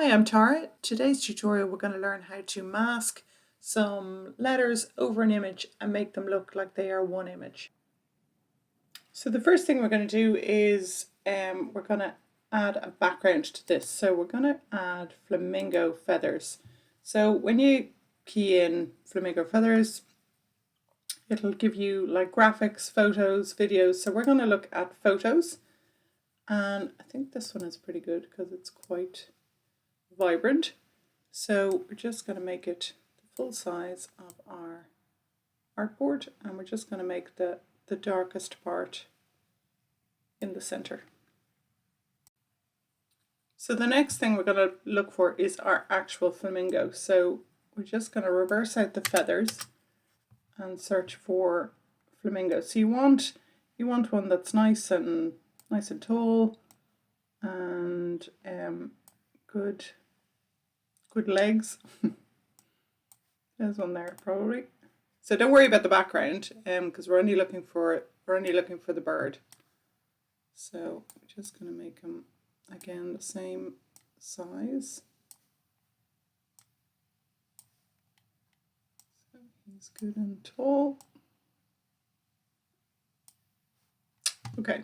Hi, I'm Tara. Today's tutorial we're going to learn how to mask some letters over an image and make them look like they are one image. So the first thing we're going to do is we're going to add a background to this. So we're going to add flamingo feathers. So when you key in flamingo feathers, it'll give you like graphics, photos, videos. So we're going to look at photos, and I think this one is pretty good because it's quite vibrant. So we're just going to make it the full size of our artboard, and we're just going to make the darkest part in the center. So the next thing we're going to look for is our actual flamingo. So we're just going to reverse out the feathers and search for flamingo. So you want one that's nice and tall and good legs. There's one there probably. So don't worry about the background, because we're only looking for the bird. So we're just going to make them again the same size. So he's good and tall. Okay.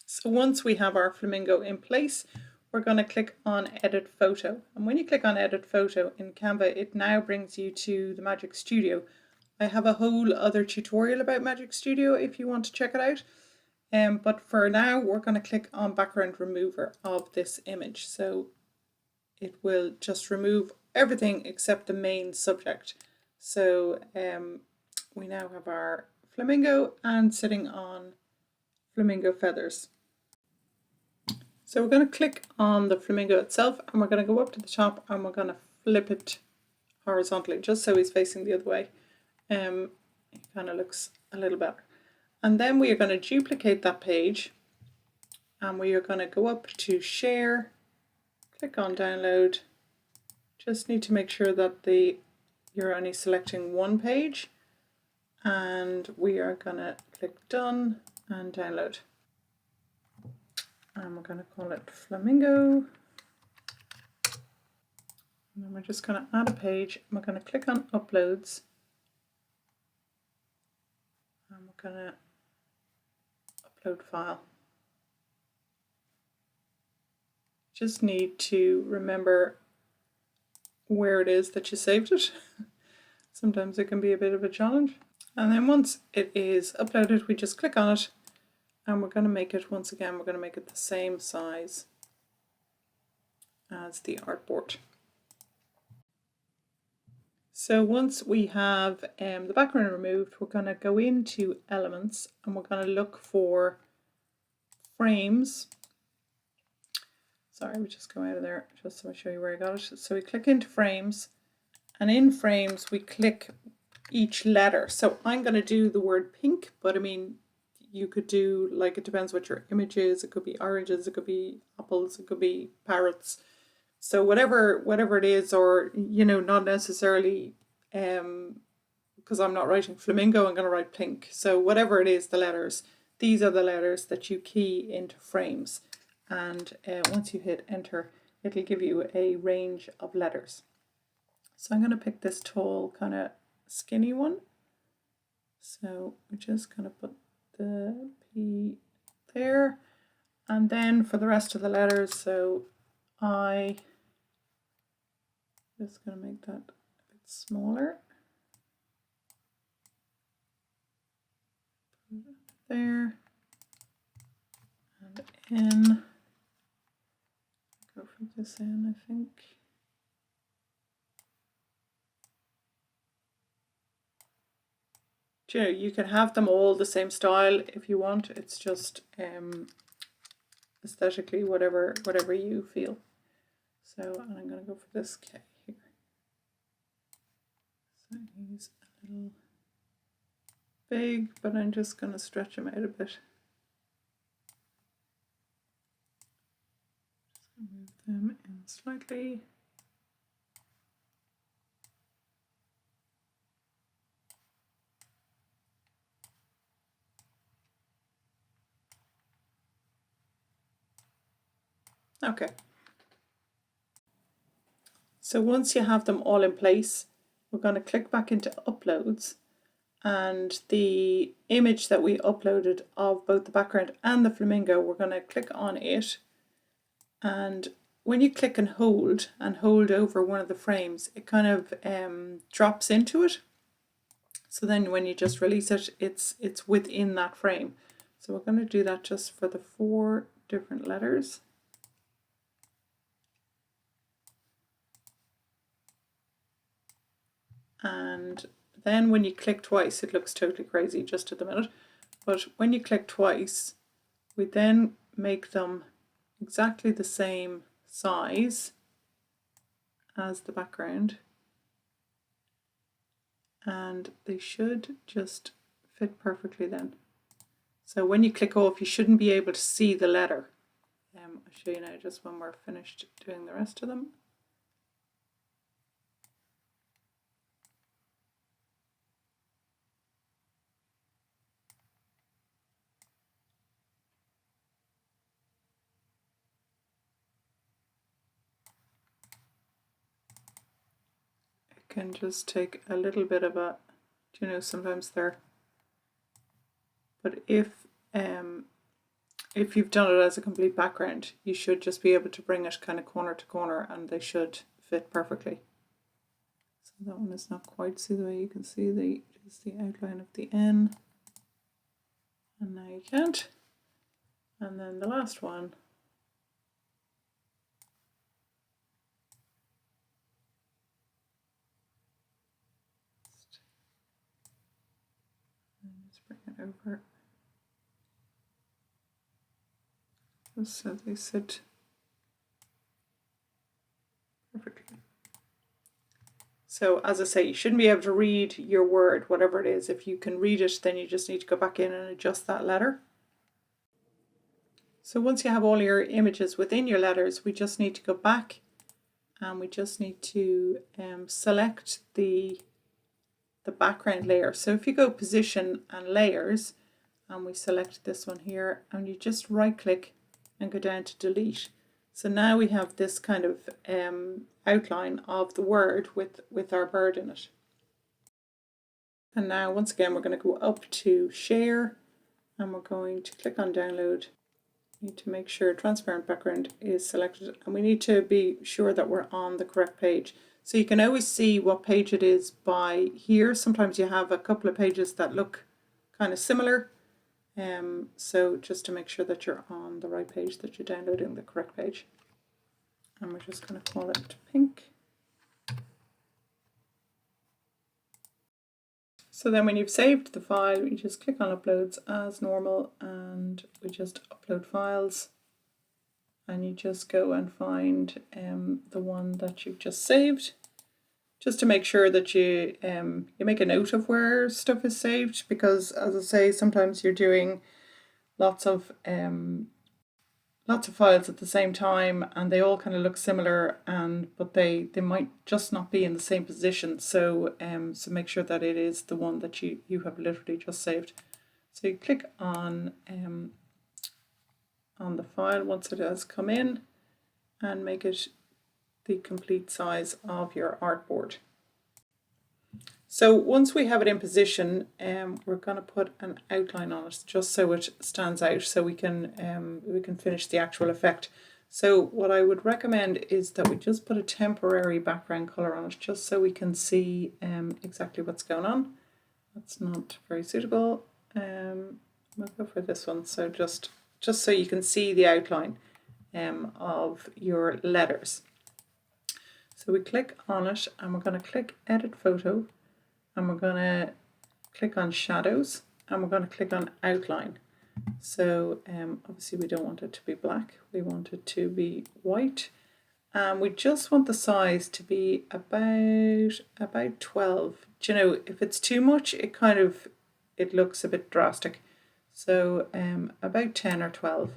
So once we have our flamingo in place, we're going to click on Edit Photo. And when you click on Edit Photo in Canva, it now brings you to the Magic Studio. I have a whole other tutorial about Magic Studio if you want to check it out. But for now, we're going to click on Background Remover of this image. So it will just remove everything except the main subject. So we now have our flamingo and sitting on flamingo feathers. So we're going to click on the flamingo itself, and we're going to go up to the top and we're going to flip it horizontally just so he's facing the other way. It kind of looks a little better. And then we are going to duplicate that page, and we are going to go up to Share, click on Download. Just need to make sure that you're only selecting one page, and we are going to click Done and Download. And we're going to call it Flamingo. And then we're just going to add a page, and we're going to click on Uploads. And we're going to upload file. Just need to remember where it is that you saved it. Sometimes it can be a bit of a challenge. And then once it is uploaded, we just click on it, and we're going to make it, once again, we're going to make it the same size as the artboard. So once we have the background removed, we're going to go into Elements, and we're going to look for Frames. Sorry, we just go out of there just so I show you where I got it. So we click into Frames, and in Frames we click each letter. So I'm going to do the word pink, but I mean, you could do, like, it depends what your image is. It could be oranges, it could be apples, it could be parrots. So whatever it is, or, you know, not necessarily, because I'm not writing flamingo, I'm going to write pink. So whatever it is, the letters, these are the letters that you key into Frames. And once you hit Enter, it'll give you a range of letters. So I'm going to pick this tall, kind of skinny one. So we're just going to put the P there, and then for the rest of the letters, so I just going to make that a bit smaller. Put it there, and N. Go for this N, I think. You know, you can have them all the same style if you want. It's just aesthetically whatever you feel. So, and I'm going to go for this K here. So he's a little big, but I'm just going to stretch him out a bit. Just move them in slightly. Okay. So once you have them all in place, we're going to click back into uploads, and the image that we uploaded of both the background and the flamingo, we're going to click on it, and when you click and hold over one of the frames, it kind of drops into it. So then when you just release it, it's within that frame. So we're going to do that just for the 4 different letters. And then when you click twice, it looks totally crazy just at the minute, but when you click twice, we then make them exactly the same size as the background, and they should just fit perfectly then. So when you click off, you shouldn't be able to see the letter. I'll show you now just when we're finished doing the rest of them. It can just take a little bit of a, you know, sometimes they're, but if you've done it as a complete background, you should just be able to bring it kind of corner to corner and they should fit perfectly. So that one is not quite see the way you can see just the outline of the N. And now you can't. And then the last one. Let's bring it over. So they sit perfectly. So as I say, you shouldn't be able to read your word, whatever it is. If you can read it, then you just need to go back in and adjust that letter. So once you have all your images within your letters, we just need to go back and we just need to select the background layer. So if you go position and layers, and we select this one here, and you just right click and go down to delete. So now we have this kind of outline of the word with our bird in it. And now once again we're going to go up to share and we're going to click on download. We need to make sure transparent background is selected, and we need to be sure that we're on the correct page. So you can always see what page it is by here. Sometimes you have a couple of pages that look kind of similar. So just to make sure that you're on the right page, that you're downloading the correct page. And we're just going to call it pink. So then when you've saved the file, you just click on uploads as normal and we just upload files. And you just go and find the one that you've just saved. Just to make sure that you make a note of where stuff is saved, because as I say, sometimes you're doing lots of files at the same time and they all kind of look similar, but they might just not be in the same position. So so make sure that it is the one that you have literally just saved. So you click on the file once it has come in and make it the complete size of your artboard. So once we have it in position, we're going to put an outline on it just so it stands out, so we can finish the actual effect. So what I would recommend is that we just put a temporary background color on it, just so we can see exactly what's going on. That's not very suitable. We'll go for this one. So just so you can see the outline of your letters. So we click on it and we're going to click Edit Photo and we're going to click on Shadows and we're going to click on Outline. So obviously we don't want it to be black, we want it to be white, and we just want the size to be about 12. Do you know, if it's too much, it looks a bit drastic. So about 10 or 12,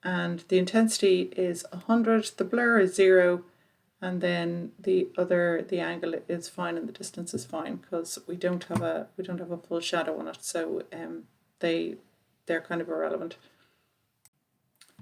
and the intensity is 100, the blur is 0, and then the angle is fine and the distance is fine, because we don't have a full shadow on it, so they're kind of irrelevant.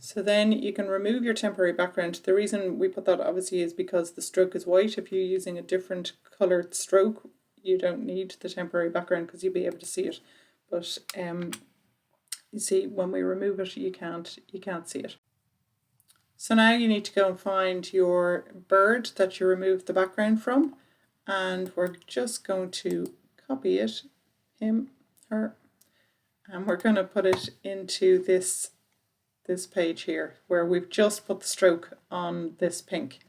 So then you can remove your temporary background. The reason we put that obviously is because the stroke is white. If you're using a different coloured stroke, you don't need the temporary background because you'll be able to see it. But you see, when we remove it, you can't see it. So now you need to go and find your bird that you removed the background from, and we're just going to copy it, him, her, and we're going to put it into this page here where we've just put the stroke on this pink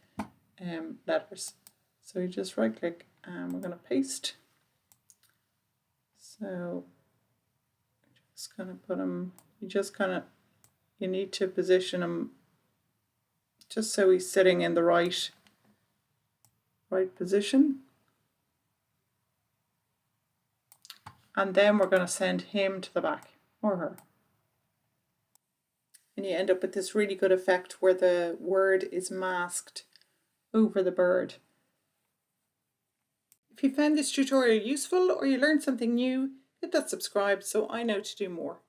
letters. So you just right click and we're going to paste. So just going to put them, you need to position him just so he's sitting in the right position. And then we're going to send him to the back, or her. And you end up with this really good effect where the word is masked over the bird. If you found this tutorial useful or you learned something new, hit that subscribe so I know to do more.